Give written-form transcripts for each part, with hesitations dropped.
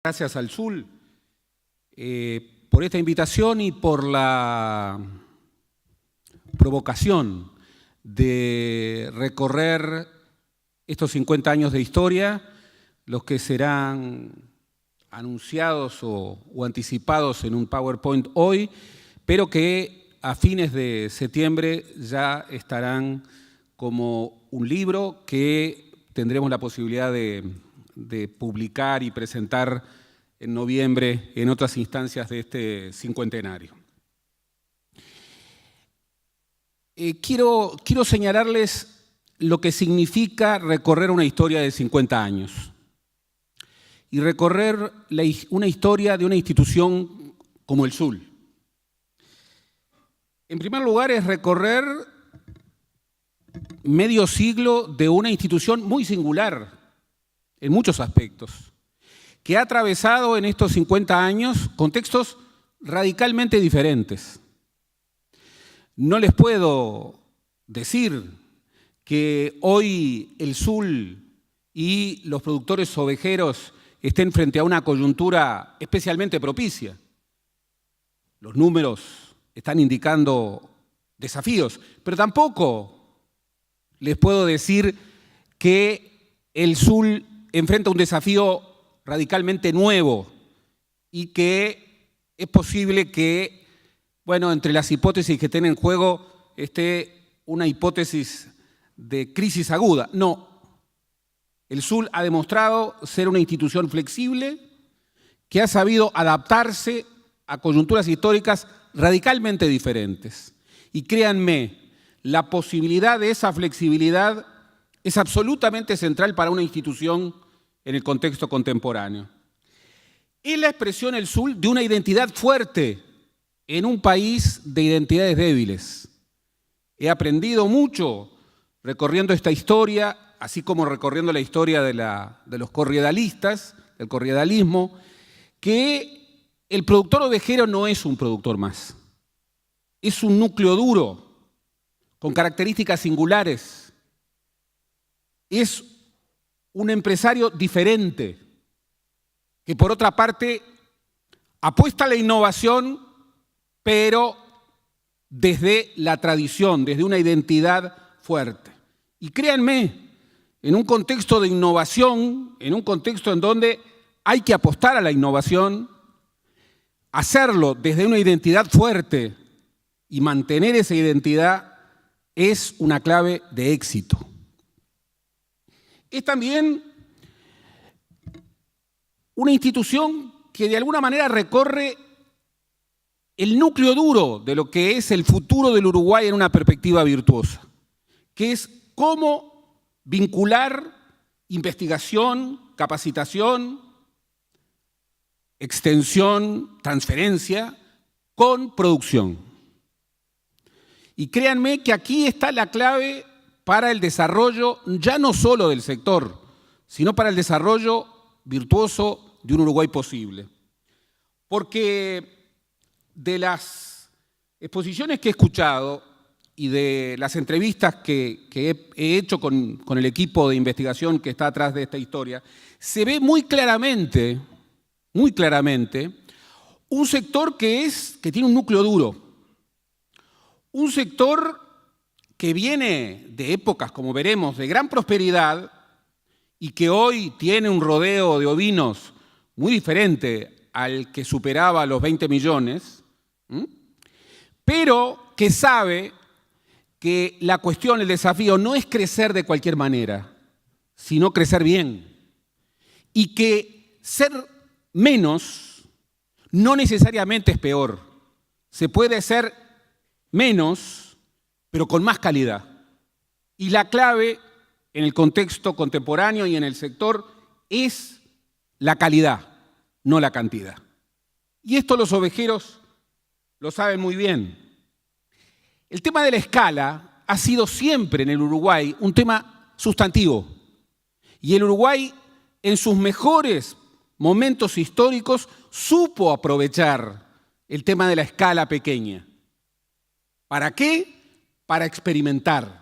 Gracias al SUL por esta invitación y por la provocación de recorrer estos 50 años de historia, los que serán anunciados o anticipados en un PowerPoint hoy, pero que a fines de septiembre ya estarán como un libro que tendremos la posibilidad de publicar y presentar en noviembre en otras instancias de este cincuentenario. Quiero señalarles lo que significa recorrer una historia de 50 años y recorrer una historia de una institución como el SUL. En primer lugar, es recorrer medio siglo de una institución muy singular en muchos aspectos, que ha atravesado en estos 50 años contextos radicalmente diferentes. No les puedo decir que hoy el SUL y los productores ovejeros estén frente a una coyuntura especialmente propicia. Los números están indicando desafíos, pero tampoco les puedo decir que el SUL enfrenta un desafío radicalmente nuevo y que es posible que, entre las hipótesis que estén en juego esté una hipótesis de crisis aguda. No. El SUL ha demostrado ser una institución flexible que ha sabido adaptarse a coyunturas históricas radicalmente diferentes. Y créanme, la posibilidad de esa flexibilidad es absolutamente central para una institución en el contexto contemporáneo. Es la expresión, el SUL, de una identidad fuerte en un país de identidades débiles. He aprendido mucho recorriendo esta historia, así como recorriendo la historia de los corriedalistas, del corriedalismo, que el productor ovejero no es un productor más. Es un núcleo duro, con características singulares. Es un empresario diferente, que por otra parte apuesta a la innovación, pero desde la tradición, desde una identidad fuerte. Y créanme, en un contexto de innovación, en un contexto en donde hay que apostar a la innovación, hacerlo desde una identidad fuerte y mantener esa identidad es una clave de éxito. Es también una institución que de alguna manera recorre el núcleo duro de lo que es el futuro del Uruguay en una perspectiva virtuosa, que es cómo vincular investigación, capacitación, extensión, transferencia con producción. Y créanme que aquí está la clave para el desarrollo ya no solo del sector, sino para el desarrollo virtuoso de un Uruguay posible. Porque de las exposiciones que he escuchado y de las entrevistas que he hecho con el equipo de investigación que está atrás de esta historia, se ve muy claramente, un sector que tiene un núcleo duro. Un sector que viene de épocas, como veremos, de gran prosperidad y que hoy tiene un rodeo de ovinos muy diferente al que superaba los 20 millones, pero que sabe que la cuestión, el desafío, no es crecer de cualquier manera, sino crecer bien. Y que ser menos no necesariamente es peor. Se puede ser menos, pero con más calidad. Y la clave en el contexto contemporáneo y en el sector es la calidad, no la cantidad. Y esto los ovejeros lo saben muy bien. El tema de la escala ha sido siempre en el Uruguay un tema sustantivo. Y el Uruguay, en sus mejores momentos históricos, supo aprovechar el tema de la escala pequeña. ¿Para qué? Para experimentar,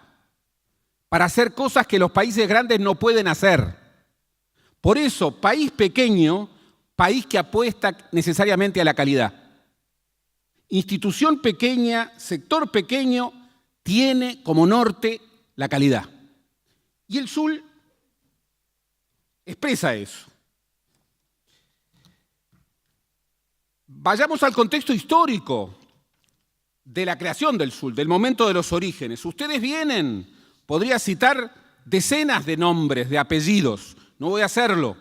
para hacer cosas que los países grandes no pueden hacer. Por eso, país pequeño país que apuesta necesariamente a la calidad. Institución pequeña, sector pequeño, tiene como norte la calidad. Y el SUL expresa eso. Vayamos al contexto histórico de la creación del SUL, del momento de los orígenes. Ustedes vienen, podría citar decenas de nombres, de apellidos. No voy a hacerlo,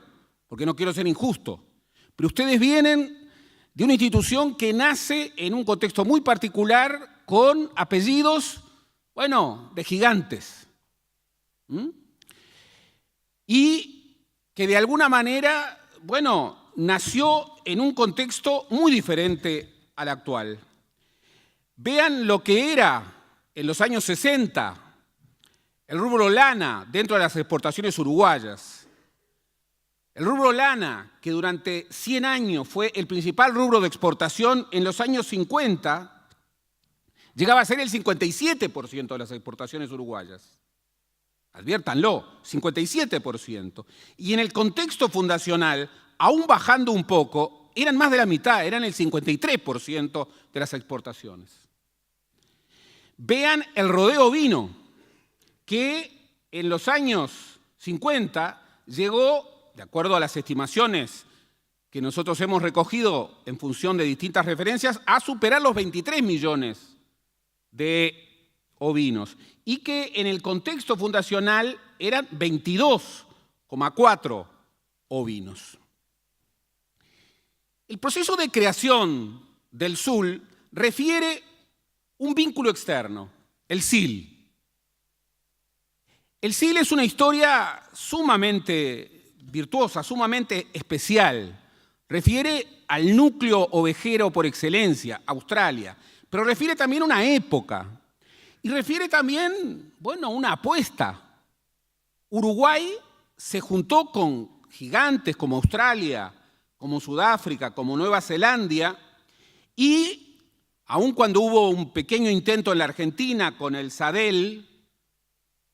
porque no quiero ser injusto. Pero ustedes vienen de una institución que nace en un contexto muy particular, con apellidos, bueno, de gigantes. Y que de alguna manera, bueno, nació en un contexto muy diferente al actual. Vean lo que era en los años 60 el rubro lana dentro de las exportaciones uruguayas. El rubro lana, que durante 100 años fue el principal rubro de exportación, en los años 50 llegaba a ser el 57% de las exportaciones uruguayas. Adviértanlo, 57%. Y en el contexto fundacional, aún bajando un poco, eran más de la mitad, eran el 53% de las exportaciones. Vean el rodeo ovino, que en los años 50 llegó, de acuerdo a las estimaciones que nosotros hemos recogido en función de distintas referencias, a superar los 23 millones de ovinos, y que en el contexto fundacional eran 22,4 ovinos. El proceso de creación del SUL refiere un vínculo externo, el SIL. El SIL es una historia sumamente virtuosa, sumamente especial. Refiere al núcleo ovejero por excelencia, Australia, pero refiere también a una época. Y refiere también, bueno, una apuesta. Uruguay se juntó con gigantes como Australia, como Sudáfrica, como Nueva Zelanda, y aun cuando hubo un pequeño intento en la Argentina con el SADEL,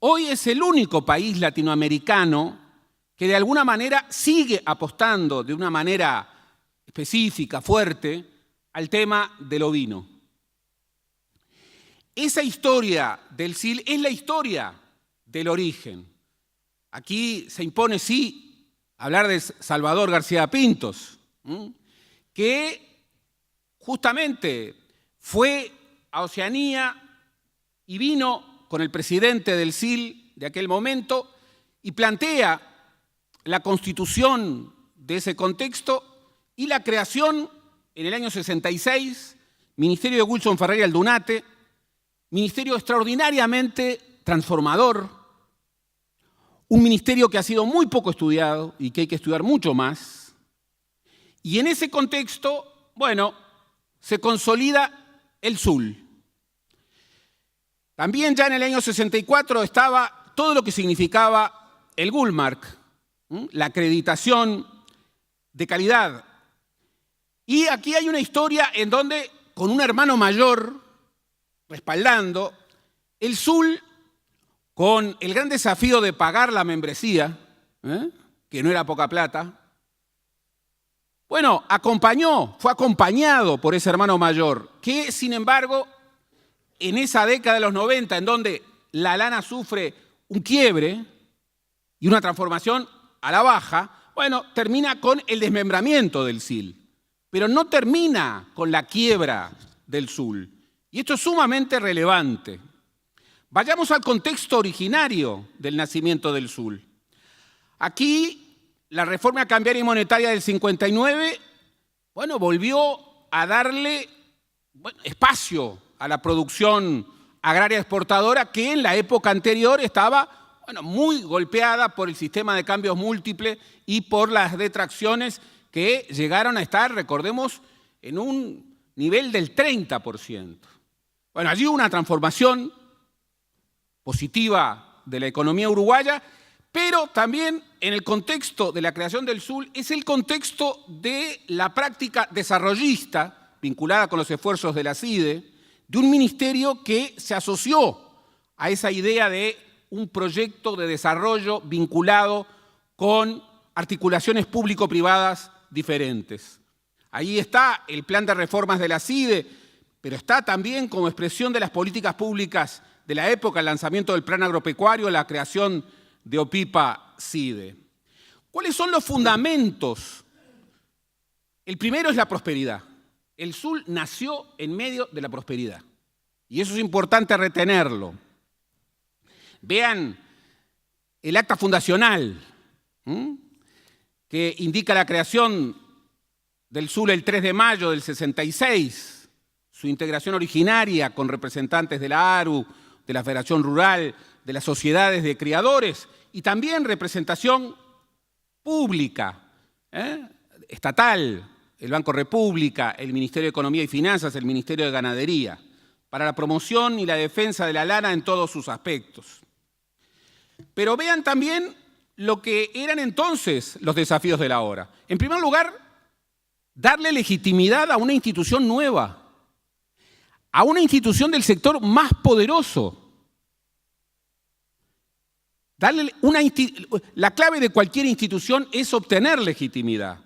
hoy es el único país latinoamericano que de alguna manera sigue apostando de una manera específica, fuerte, al tema del ovino. Esa historia del SIL es la historia del origen. Aquí se impone, sí, hablar de Salvador García Pintos, que justamente fue a Oceanía y vino con el presidente del SIL de aquel momento y plantea la constitución de ese contexto y la creación en el año 66, Ministerio de Wilson Ferreira Aldunate, ministerio extraordinariamente transformador, un ministerio que ha sido muy poco estudiado y que hay que estudiar mucho más. Y en ese contexto, bueno, se consolida el SUL. También ya en el año 64 estaba todo lo que significaba el Gullmark, la acreditación de calidad. Y aquí hay una historia en donde, con un hermano mayor respaldando, el SUL, con el gran desafío de pagar la membresía, que no era poca plata, bueno, fue acompañado por ese hermano mayor, que sin embargo, en esa década de los 90, en donde la lana sufre un quiebre y una transformación a la baja, bueno, termina con el desmembramiento del SIL, pero no termina con la quiebra del SUL. Y esto es sumamente relevante. Vayamos al contexto originario del nacimiento del SUL. Aquí, la reforma cambiaria y monetaria del 59, bueno, volvió a darle espacio a la producción agraria exportadora que en la época anterior estaba, bueno, muy golpeada por el sistema de cambios múltiples y por las detracciones que llegaron a estar, recordemos, en un nivel del 30%. Bueno, allí hubo una transformación positiva de la economía uruguaya, pero también en el contexto de la creación del SUL es el contexto de la práctica desarrollista vinculada con los esfuerzos de la CIDE, de un ministerio que se asoció a esa idea de un proyecto de desarrollo vinculado con articulaciones público-privadas diferentes. Ahí está el plan de reformas de la CIDE, pero está también como expresión de las políticas públicas de la época, el lanzamiento del plan agropecuario, la creación de OPIPA-CIDE. ¿Cuáles son los fundamentos? El primero es la prosperidad. El SUL nació en medio de la prosperidad. Y eso es importante retenerlo. Vean el acta fundacional, que indica la creación del SUL el 3 de mayo del 66, su integración originaria con representantes de la ARU, de la Federación Rural, de las sociedades de criadores y también representación pública, estatal, el Banco República, el Ministerio de Economía y Finanzas, el Ministerio de Ganadería, para la promoción y la defensa de la lana en todos sus aspectos. Pero vean también lo que eran entonces los desafíos de la hora. En primer lugar, darle legitimidad a una institución nueva, a una institución del sector más poderoso. La clave de cualquier institución es obtener legitimidad.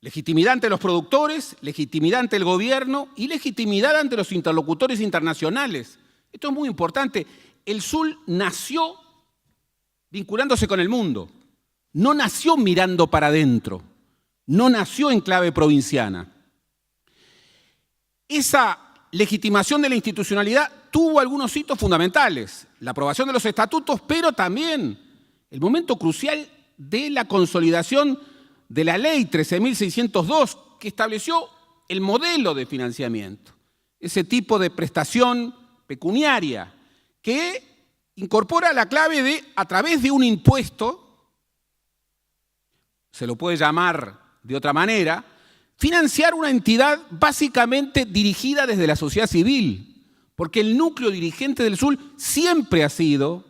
Legitimidad ante los productores, legitimidad ante el gobierno y legitimidad ante los interlocutores internacionales. Esto es muy importante. El SUL nació vinculándose con el mundo. No nació mirando para adentro. No nació en clave provinciana. Esa legitimación de la institucionalidad tuvo algunos hitos fundamentales. La aprobación de los estatutos, pero también el momento crucial de la consolidación de la ley 13.602, que estableció el modelo de financiamiento, ese tipo de prestación pecuniaria que incorpora la clave de, a través de un impuesto, se lo puede llamar de otra manera, financiar una entidad básicamente dirigida desde la sociedad civil, porque el núcleo dirigente del SUL siempre ha sido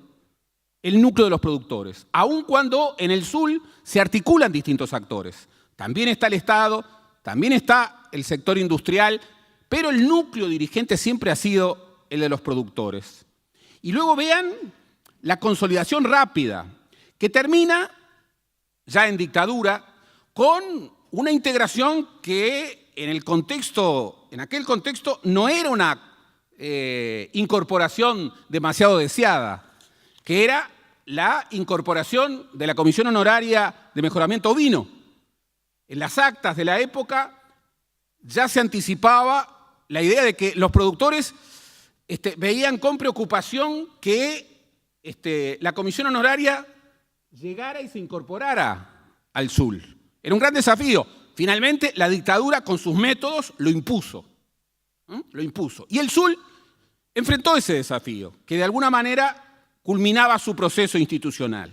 el núcleo de los productores, aun cuando en el SUL se articulan distintos actores. También está el Estado, también está el sector industrial, pero el núcleo dirigente siempre ha sido el de los productores. Y luego vean la consolidación rápida, que termina ya en dictadura, con una integración que en aquel contexto no era una incorporación demasiado deseada, que era la incorporación de la Comisión Honoraria de Mejoramiento Ovino. En las actas de la época ya se anticipaba la idea de que los productores veían con preocupación que la Comisión Honoraria llegara y se incorporara al SUL. Era un gran desafío. Finalmente, la dictadura con sus métodos lo impuso. Y el SUL enfrentó ese desafío, que de alguna manera culminaba su proceso institucional.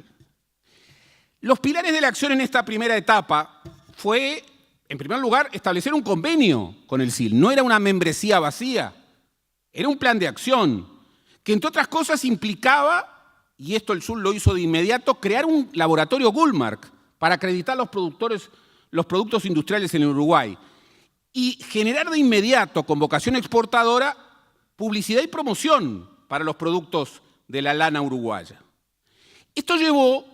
Los pilares de la acción en esta primera etapa fue, en primer lugar, establecer un convenio con el SIL. No era una membresía vacía, era un plan de acción que, entre otras cosas, implicaba, y esto el SUL lo hizo de inmediato, crear un laboratorio Gullmark para acreditar los productos industriales en Uruguay y generar de inmediato, con vocación exportadora, publicidad y promoción para los productos de la lana uruguaya. Esto llevó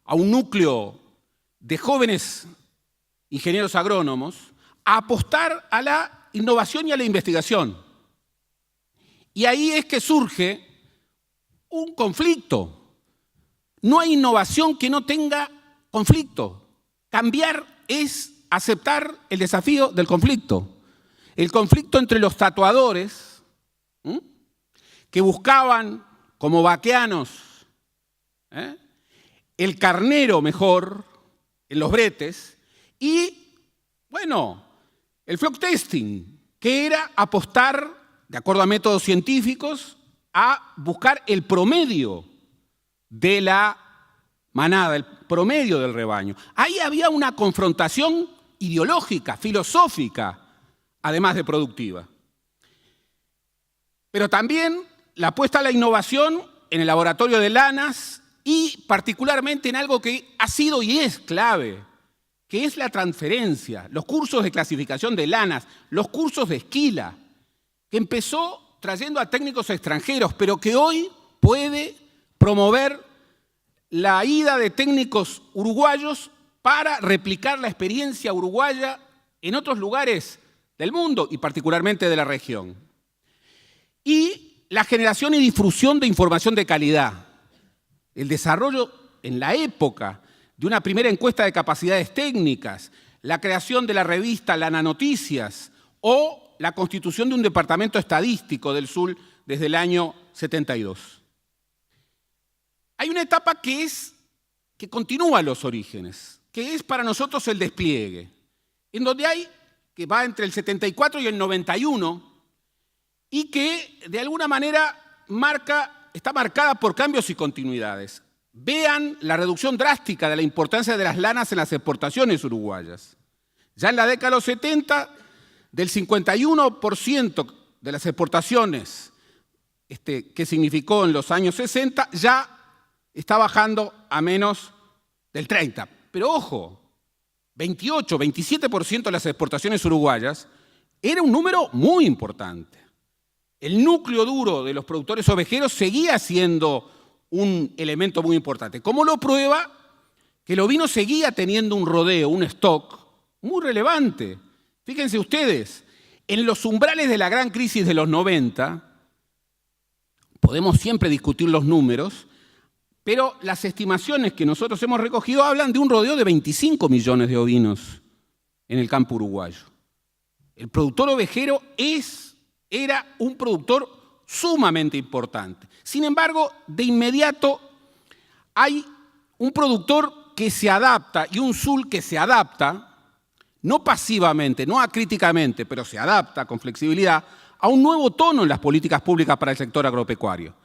a un núcleo de jóvenes ingenieros agrónomos a apostar a la innovación y a la investigación. Y ahí es que surge un conflicto. No hay innovación que no tenga conflicto. Cambiar es aceptar el desafío del conflicto. El conflicto entre los tatuadores, que buscaban como vaqueanos el carnero mejor en los bretes, y, bueno, el flock testing, que era apostar, de acuerdo a métodos científicos, a buscar el promedio de la manada, el promedio del rebaño. Ahí había una confrontación ideológica, filosófica, además de productiva. Pero también la apuesta a la innovación en el laboratorio de lanas y particularmente en algo que ha sido y es clave, que es la transferencia, los cursos de clasificación de lanas, los cursos de esquila, que empezó trayendo a técnicos extranjeros, pero que hoy puede promover la ida de técnicos uruguayos para replicar la experiencia uruguaya en otros lugares del mundo y particularmente de la región. Y la generación y difusión de información de calidad. El desarrollo en la época de una primera encuesta de capacidades técnicas, la creación de la revista Lana Noticias o la constitución de un departamento estadístico del sur desde el año 72. Hay una etapa que continúa los orígenes, que es para nosotros el despliegue, en donde que va entre el 74 y el 91, y que de alguna manera está marcada por cambios y continuidades. Vean la reducción drástica de la importancia de las lanas en las exportaciones uruguayas. Ya en la década de los 70, del 51% de las exportaciones que significó en los años 60, ya está bajando a menos del 30%. Pero ojo, 28, 27% de las exportaciones uruguayas era un número muy importante. El núcleo duro de los productores ovejeros seguía siendo un elemento muy importante. ¿Cómo lo prueba? Que el ovino seguía teniendo un rodeo, un stock muy relevante. Fíjense ustedes, en los umbrales de la gran crisis de los 90, podemos siempre discutir los números, pero las estimaciones que nosotros hemos recogido hablan de un rodeo de 25 millones de ovinos en el campo uruguayo. El productor ovejero era un productor sumamente importante. Sin embargo, de inmediato hay un productor que se adapta y un SUL que se adapta, no pasivamente, no acríticamente, pero se adapta con flexibilidad a un nuevo tono en las políticas públicas para el sector agropecuario,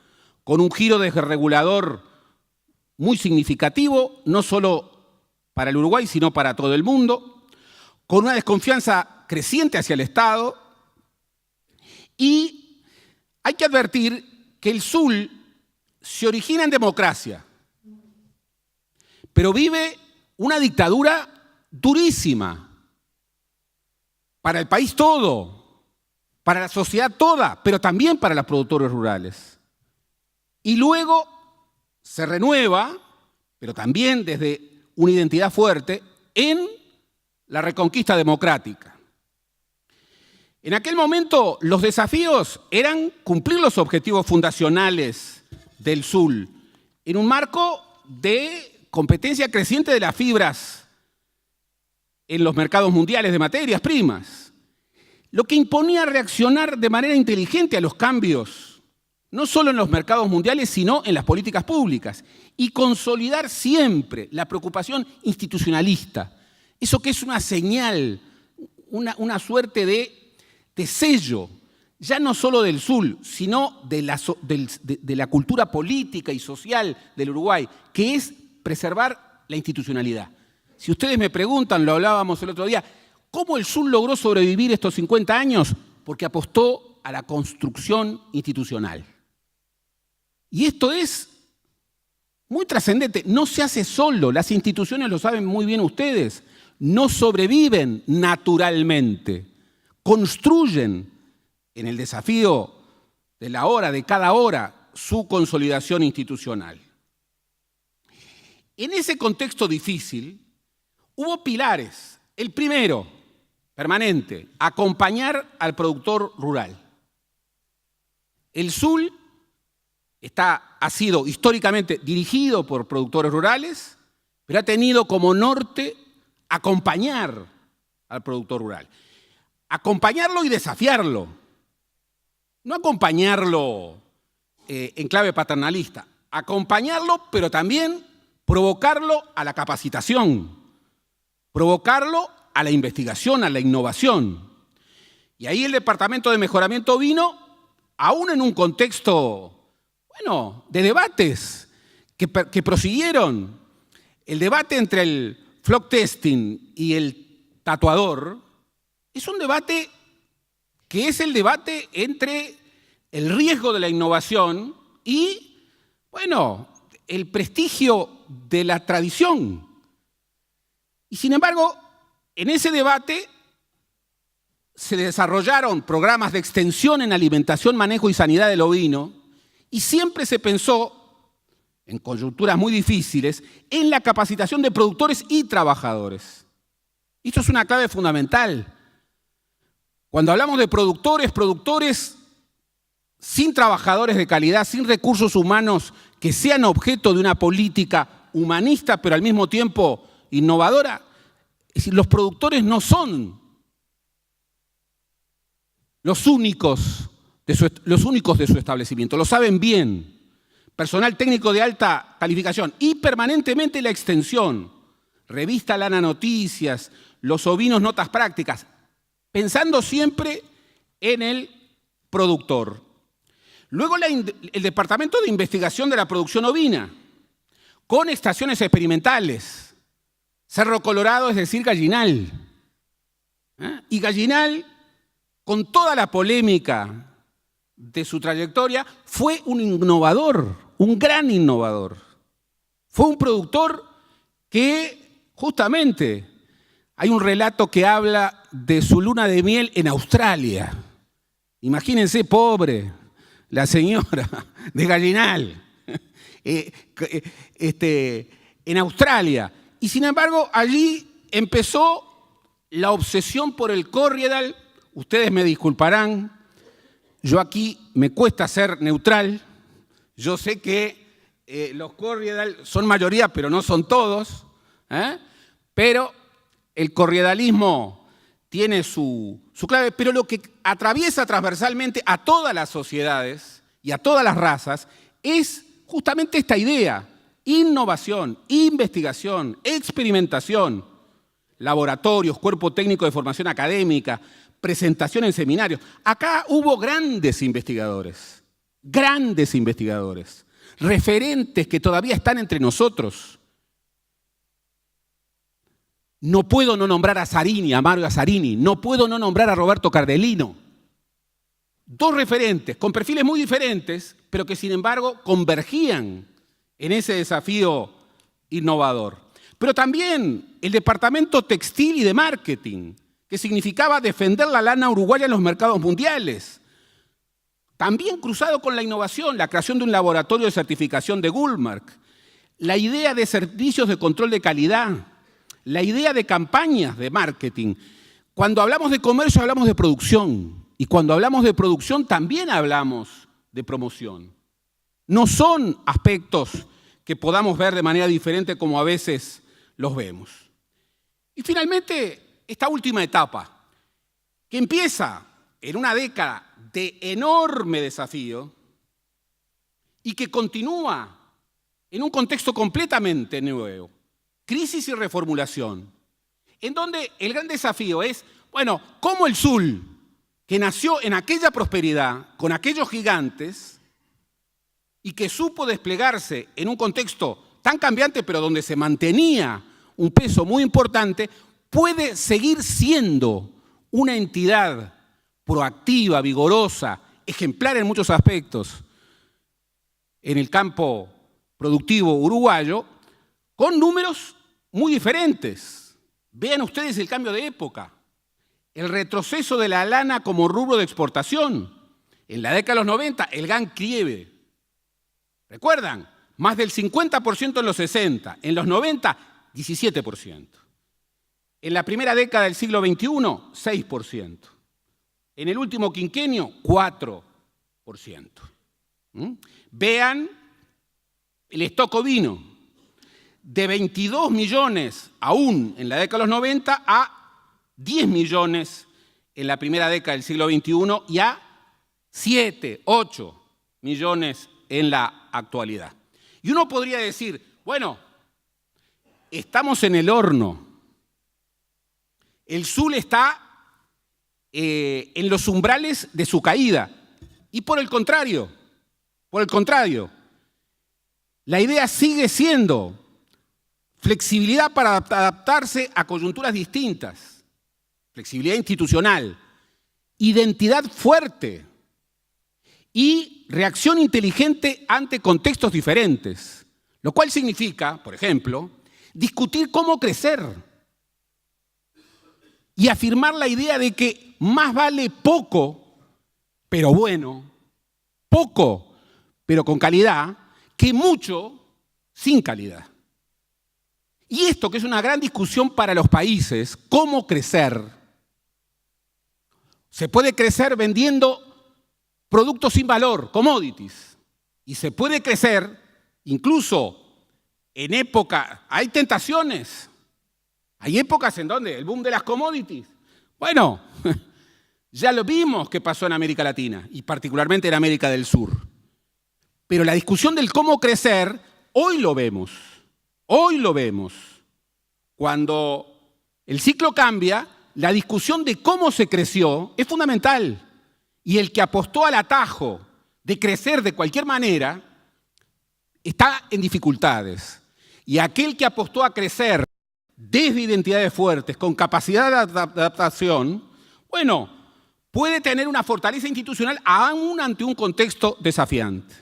con un giro desregulador muy significativo, no solo para el Uruguay, sino para todo el mundo, con una desconfianza creciente hacia el Estado. Y hay que advertir que el SUL se origina en democracia, pero vive una dictadura durísima para el país todo, para la sociedad toda, pero también para los productores rurales. Y luego se renueva, pero también desde una identidad fuerte, en la reconquista democrática. En aquel momento los desafíos eran cumplir los objetivos fundacionales del SUL en un marco de competencia creciente de las fibras en los mercados mundiales de materias primas, lo que imponía reaccionar de manera inteligente a los cambios, no solo en los mercados mundiales, sino en las políticas públicas, y consolidar siempre la preocupación institucionalista, eso que es una señal, una suerte de sello, ya no solo del SUL, sino de la cultura política y social del Uruguay, que es preservar la institucionalidad. Si ustedes me preguntan, lo hablábamos el otro día, ¿cómo el SUL logró sobrevivir estos 50 años? Porque apostó a la construcción institucional. Y esto es muy trascendente, no se hace solo, las instituciones lo saben muy bien ustedes, no sobreviven naturalmente. Construyen en el desafío de la hora, de cada hora, su consolidación institucional. En ese contexto difícil, hubo pilares. El primero, permanente, acompañar al productor rural. El SUL ha sido históricamente dirigido por productores rurales, pero ha tenido como norte acompañar al productor rural. Acompañarlo y desafiarlo. No acompañarlo en clave paternalista. Acompañarlo, pero también provocarlo a la capacitación. Provocarlo a la investigación, a la innovación. Y ahí el Departamento de Mejoramiento Ovino, aún en un contexto, de debates que prosiguieron, el debate entre el flock testing y el tatuador, es un debate que es el debate entre el riesgo de la innovación y, el prestigio de la tradición. Y sin embargo, en ese debate se desarrollaron programas de extensión en alimentación, manejo y sanidad del ovino y siempre se pensó, en coyunturas muy difíciles, en la capacitación de productores y trabajadores. Esto es una clave fundamental. Cuando hablamos de productores sin trabajadores de calidad, sin recursos humanos que sean objeto de una política humanista, pero al mismo tiempo innovadora, es decir, los productores no son los únicos de su establecimiento, lo saben bien. Personal técnico de alta calificación y permanentemente la extensión, revista Lana Noticias, los ovinos Notas Prácticas, pensando siempre en el productor. Luego el Departamento de Investigación de la Producción Ovina, con estaciones experimentales, Cerro Colorado, es decir, Gallinal. Y Gallinal, con toda la polémica de su trayectoria, fue un innovador, un gran innovador. Fue un productor que, justamente, hay un relato que habla de su luna de miel en Australia. Imagínense, pobre, la señora de Gallinal, en Australia. Y sin embargo, allí empezó la obsesión por el corriedal. Ustedes me disculparán, yo aquí me cuesta ser neutral. Yo sé que los corriedal son mayoría, pero no son todos. Pero el corriedalismo tiene su clave. Pero lo que atraviesa transversalmente a todas las sociedades y a todas las razas es justamente esta idea: innovación, investigación, experimentación, laboratorios, cuerpo técnico de formación académica, presentación en seminarios. Acá hubo grandes investigadores, referentes que todavía están entre nosotros. No puedo no nombrar a Zarini, a Mario Azzarini, no puedo no nombrar a Roberto Cardelino. Dos referentes con perfiles muy diferentes, pero que sin embargo convergían en ese desafío innovador. Pero también el Departamento Textil y de Marketing, que significaba defender la lana uruguaya en los mercados mundiales. También cruzado con la innovación, la creación de un laboratorio de certificación de Gullmark, la idea de servicios de control de calidad, la idea de campañas de marketing. Cuando hablamos de comercio hablamos de producción, y cuando hablamos de producción también hablamos de promoción. No son aspectos que podamos ver de manera diferente como a veces los vemos. Y finalmente, esta última etapa, que empieza en una década de enorme desafío y que continúa en un contexto completamente nuevo, crisis y reformulación, en donde el gran desafío es, bueno, cómo el Sul, que nació en aquella prosperidad, con aquellos gigantes, y que supo desplegarse en un contexto tan cambiante, pero donde se mantenía un peso muy importante, puede seguir siendo una entidad proactiva, vigorosa, ejemplar en muchos aspectos en el campo productivo uruguayo, con números muy diferentes. Vean ustedes el cambio de época, el retroceso de la lana como rubro de exportación. En la década de los 90, el gran quiebre. ¿Recuerdan? Más del 50% en los 60, en los 90, 17%. En la primera década del siglo XXI, 6%. En el último quinquenio, 4%. Vean el stock ovino, de 22 millones aún en la década de los 90 a 10 millones en la primera década del siglo XXI y a 7, 8 millones en la actualidad. Y uno podría decir, bueno, estamos en el horno. El Sul está en los umbrales de su caída. Y por el contrario, la idea sigue siendo flexibilidad para adaptarse a coyunturas distintas, flexibilidad institucional, identidad fuerte y reacción inteligente ante contextos diferentes, lo cual significa, por ejemplo, discutir cómo crecer y afirmar la idea de que más vale poco, pero bueno, poco, pero con calidad, que mucho, sin calidad. Y esto, que es una gran discusión para los países, ¿cómo crecer? Se puede crecer vendiendo productos sin valor, commodities, y se puede crecer incluso en época, hay tentaciones, hay épocas en donde el boom de las commodities, bueno, ya lo vimos que pasó en América Latina y particularmente en América del Sur. Pero la discusión del cómo crecer, hoy lo vemos. Cuando el ciclo cambia, la discusión de cómo se creció es fundamental. Y el que apostó al atajo de crecer de cualquier manera está en dificultades. Y aquel que apostó a crecer desde identidades fuertes, con capacidad de adaptación, bueno, puede tener una fortaleza institucional aún ante un contexto desafiante.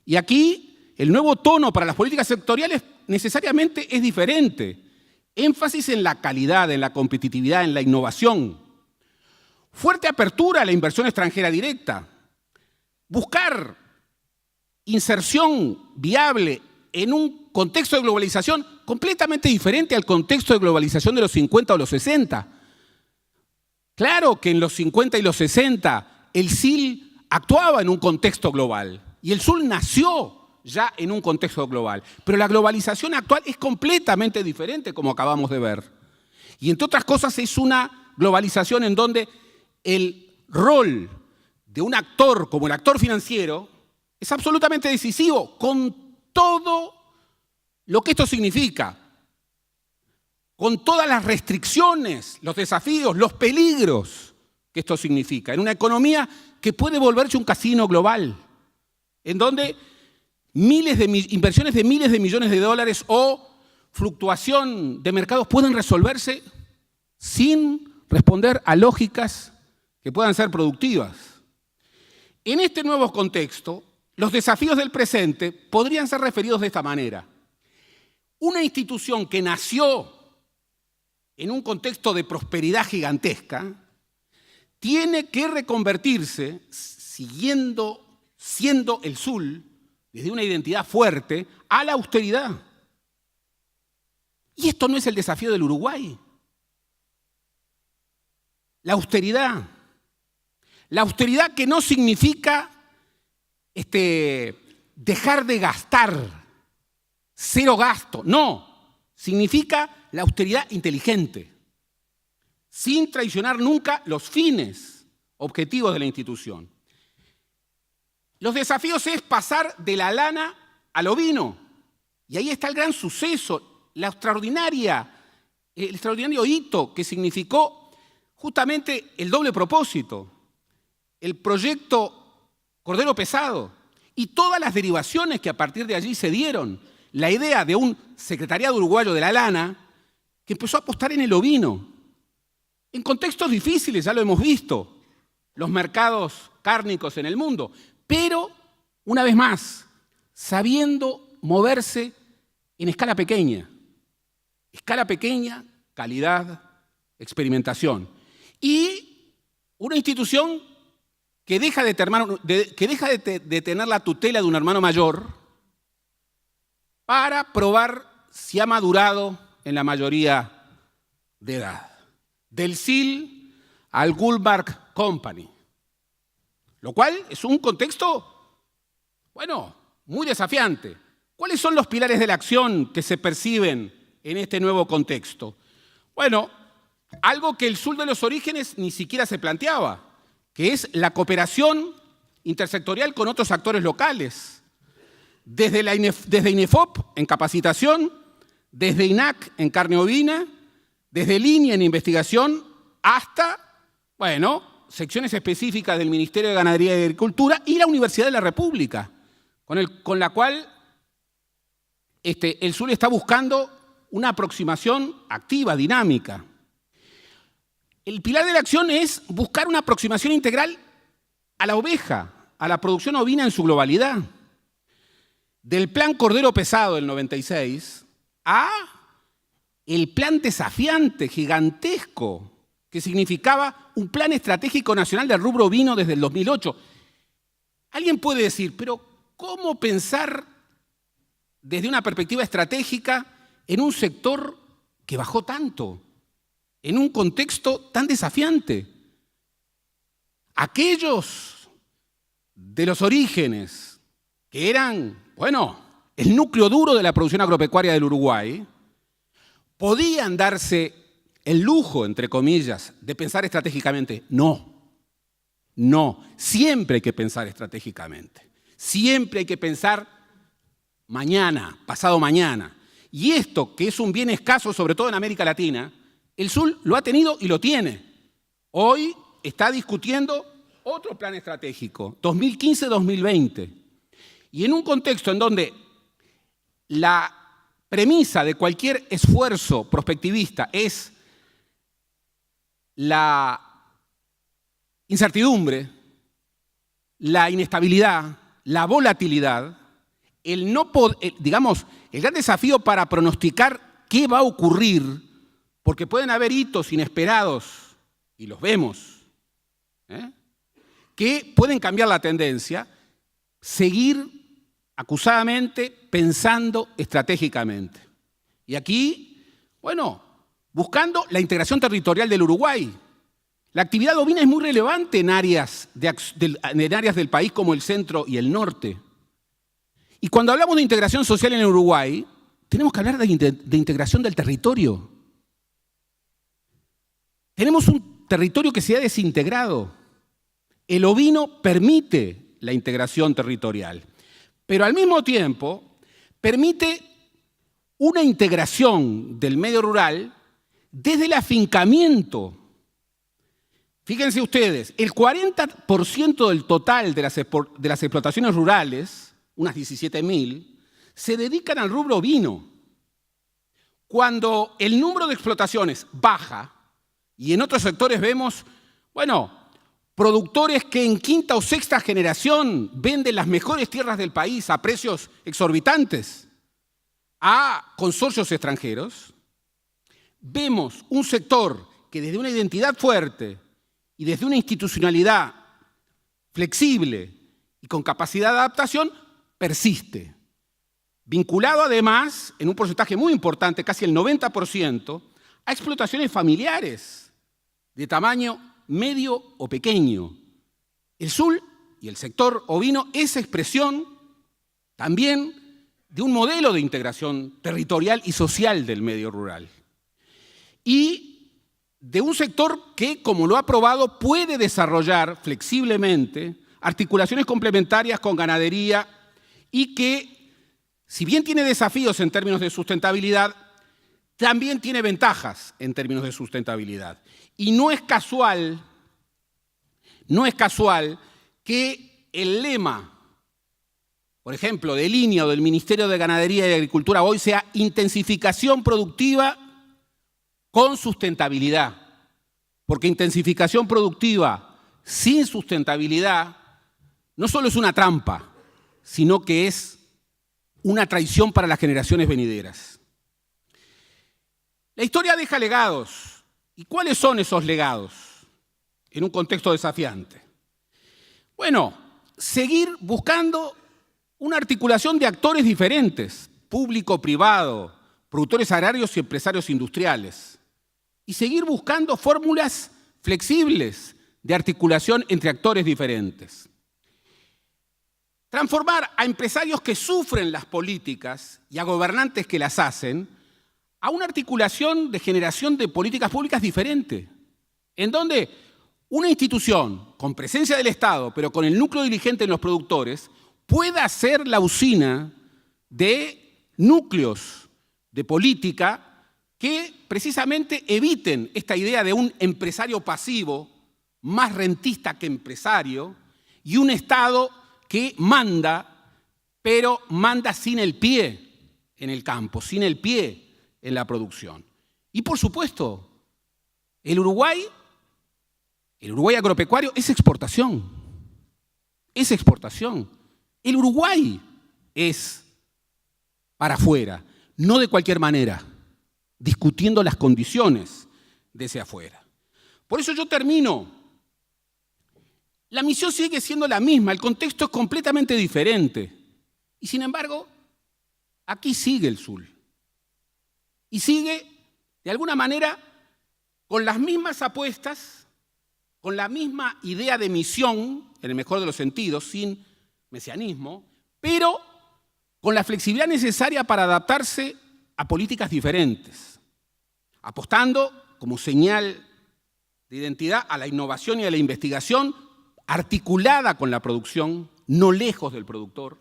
Y aquí el nuevo tono para las políticas sectoriales necesariamente es diferente. Énfasis en la calidad, en la competitividad, en la innovación. Fuerte apertura a la inversión extranjera directa. Buscar inserción viable en un contexto de globalización completamente diferente al contexto de globalización de los 50 o los 60. Claro que en los 50 y los 60 el SIL actuaba en un contexto global y el SUL nació ya en un contexto global. Pero la globalización actual es completamente diferente, como acabamos de ver. Y entre otras cosas es una globalización en donde el rol de un actor como el actor financiero es absolutamente decisivo, con todo lo que esto significa, con todas las restricciones, los desafíos, los peligros que esto significa, en una economía que puede volverse un casino global, en donde inversiones de miles de millones de dólares o fluctuación de mercados pueden resolverse sin responder a lógicas que puedan ser productivas. En este nuevo contexto, los desafíos del presente podrían ser referidos de esta manera. Una institución que nació en un contexto de prosperidad gigantesca tiene que reconvertirse, siendo el SUL, desde una identidad fuerte, a la austeridad. Y esto no es el desafío del Uruguay. La austeridad que no significa dejar de gastar, cero gasto, no, significa la austeridad inteligente, sin traicionar nunca los fines, objetivos de la institución. Los desafíos es pasar de la lana al ovino, y ahí está el gran suceso, el extraordinario hito que significó justamente el doble propósito, el proyecto Cordero Pesado y todas las derivaciones que a partir de allí se dieron. La idea de un secretariado uruguayo de la lana que empezó a apostar en el ovino. En contextos difíciles, ya lo hemos visto, los mercados cárnicos en el mundo, pero, una vez más, sabiendo moverse en escala pequeña. Escala pequeña, calidad, experimentación. Y una institución que deja de tener la tutela de un hermano mayor para probar si ha madurado en la mayoría de edad. Del SIL al Goldmark Company. Lo cual es un contexto, bueno, muy desafiante. ¿Cuáles son los pilares de la acción que se perciben en este nuevo contexto? Bueno, algo que el SUL de los orígenes ni siquiera se planteaba, que es la cooperación intersectorial con otros actores locales. Desde INEFOP en capacitación, desde INAC en carne ovina, desde línea en investigación, hasta, bueno, secciones específicas del Ministerio de Ganadería y Agricultura y la Universidad de la República, con la cual el SUL está buscando una aproximación activa, dinámica. El pilar de la acción es buscar una aproximación integral a la oveja, a la producción ovina en su globalidad. Del plan Cordero Pesado del 96 a el plan desafiante, gigantesco, que significaba un plan estratégico nacional del rubro ovino desde el 2008. Alguien puede decir, pero ¿cómo pensar desde una perspectiva estratégica en un sector que bajó tanto, en un contexto tan desafiante. Aquellos de los orígenes que eran, bueno, el núcleo duro de la producción agropecuaria del Uruguay, podían darse el lujo, entre comillas, de pensar estratégicamente. No, siempre hay que pensar estratégicamente. Siempre hay que pensar mañana, pasado mañana. Y esto, que es un bien escaso, sobre todo en América Latina, el sur lo ha tenido y lo tiene. Hoy está discutiendo otro plan estratégico, 2015-2020. Y en un contexto en donde la premisa de cualquier esfuerzo prospectivista es la incertidumbre, la inestabilidad, la volatilidad, el gran desafío para pronosticar qué va a ocurrir, porque pueden haber hitos inesperados, y los vemos, que pueden cambiar la tendencia, seguir acusadamente pensando estratégicamente. Y aquí, bueno, buscando la integración territorial del Uruguay. La actividad ovina es muy relevante en áreas del país como el centro y el norte. Y cuando hablamos de integración social en el Uruguay, tenemos que hablar de integración del territorio. Tenemos un territorio que se ha desintegrado. El ovino permite la integración territorial, pero al mismo tiempo permite una integración del medio rural desde el afincamiento. Fíjense ustedes, el 40% del total de las explotaciones rurales, unas 17.000, se dedican al rubro ovino. Cuando el número de explotaciones baja, y en otros sectores vemos, productores que en quinta o sexta generación venden las mejores tierras del país a precios exorbitantes a consorcios extranjeros, vemos un sector que desde una identidad fuerte y desde una institucionalidad flexible y con capacidad de adaptación, persiste. Vinculado además, en un porcentaje muy importante, casi el 90%, a explotaciones familiares de tamaño medio o pequeño. El sur y el sector ovino es expresión también de un modelo de integración territorial y social del medio rural. Y de un sector que, como lo ha probado, puede desarrollar flexiblemente articulaciones complementarias con ganadería y que, si bien tiene desafíos en términos de sustentabilidad, también tiene ventajas en términos de sustentabilidad. Y no es casual que el lema, por ejemplo, de línea o del Ministerio de Ganadería y Agricultura hoy sea intensificación productiva con sustentabilidad. Porque intensificación productiva sin sustentabilidad no solo es una trampa, sino que es una traición para las generaciones venideras. La historia deja legados. ¿Y cuáles son esos legados en un contexto desafiante? Seguir buscando una articulación de actores diferentes, público-privado, productores agrarios y empresarios industriales, y seguir buscando fórmulas flexibles de articulación entre actores diferentes. Transformar a empresarios que sufren las políticas y a gobernantes que las hacen a una articulación de generación de políticas públicas diferente, en donde una institución con presencia del Estado, pero con el núcleo dirigente en los productores, pueda ser la usina de núcleos de política que precisamente eviten esta idea de un empresario pasivo, más rentista que empresario, y un Estado que manda, pero manda sin el pie en el campo, sin el pie en la producción. Y por supuesto, el Uruguay agropecuario es exportación. Es exportación. El Uruguay es para afuera, no de cualquier manera, discutiendo las condiciones de ese afuera. Por eso yo termino. La misión sigue siendo la misma, el contexto es completamente diferente. Y sin embargo, aquí sigue el Sul. Y sigue, de alguna manera, con las mismas apuestas, con la misma idea de misión, en el mejor de los sentidos, sin mesianismo, pero con la flexibilidad necesaria para adaptarse a políticas diferentes, apostando como señal de identidad a la innovación y a la investigación articulada con la producción, no lejos del productor,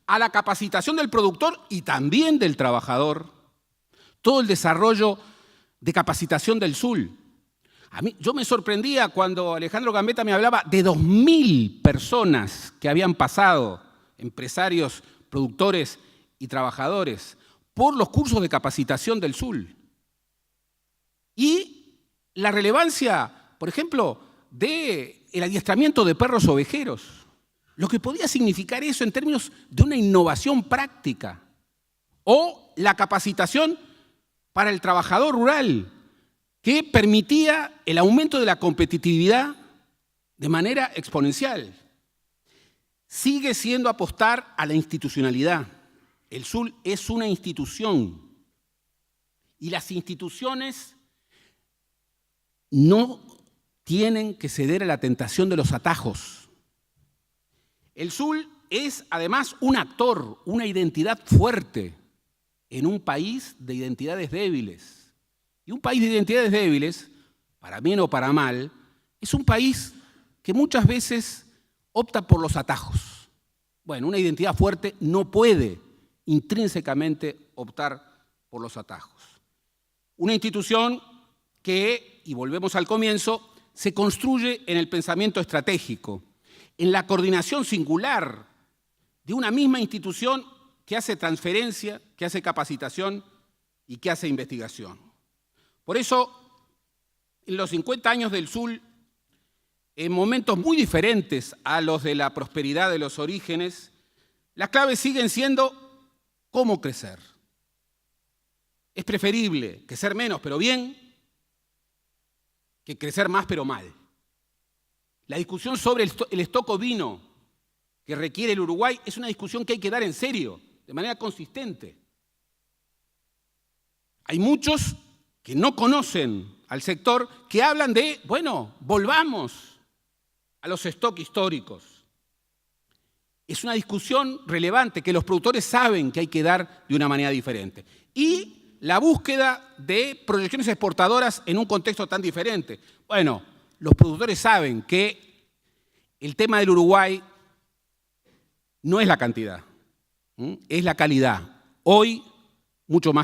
a la capacitación del productor y también del trabajador, todo el desarrollo de capacitación del Sul. Yo me sorprendía cuando Alejandro Gambetta me hablaba de 2.000 personas que habían pasado, empresarios, productores y trabajadores, por los cursos de capacitación del Sul. Y la relevancia, por ejemplo, del adiestramiento de perros ovejeros, lo que podía significar eso en términos de una innovación práctica, o la capacitación para el trabajador rural, que permitía el aumento de la competitividad de manera exponencial. Sigue siendo apostar a la institucionalidad. El Sul es una institución y las instituciones no tienen que ceder a la tentación de los atajos. El Sul es además un actor, una identidad fuerte en un país de identidades débiles. Y un país de identidades débiles, para bien o para mal, es un país que muchas veces opta por los atajos. Bueno, una identidad fuerte no puede intrínsecamente optar por los atajos. Una institución que, y volvemos al comienzo, se construye en el pensamiento estratégico, en la coordinación singular de una misma institución que hace transferencia, que hace capacitación y que hace investigación. Por eso, en los 50 años del Sul, en momentos muy diferentes a los de la prosperidad de los orígenes, las claves siguen siendo cómo crecer. Es preferible crecer menos pero bien que crecer más pero mal. La discusión sobre el stock ovino que requiere el Uruguay es una discusión que hay que dar en serio, de manera consistente. Hay muchos que no conocen al sector que hablan de, bueno, volvamos a los stocks históricos. Es una discusión relevante que los productores saben que hay que dar de una manera diferente. Y la búsqueda de proyecciones exportadoras en un contexto tan diferente. Bueno, los productores saben que el tema del Uruguay no es la cantidad, es la calidad. Hoy, mucho más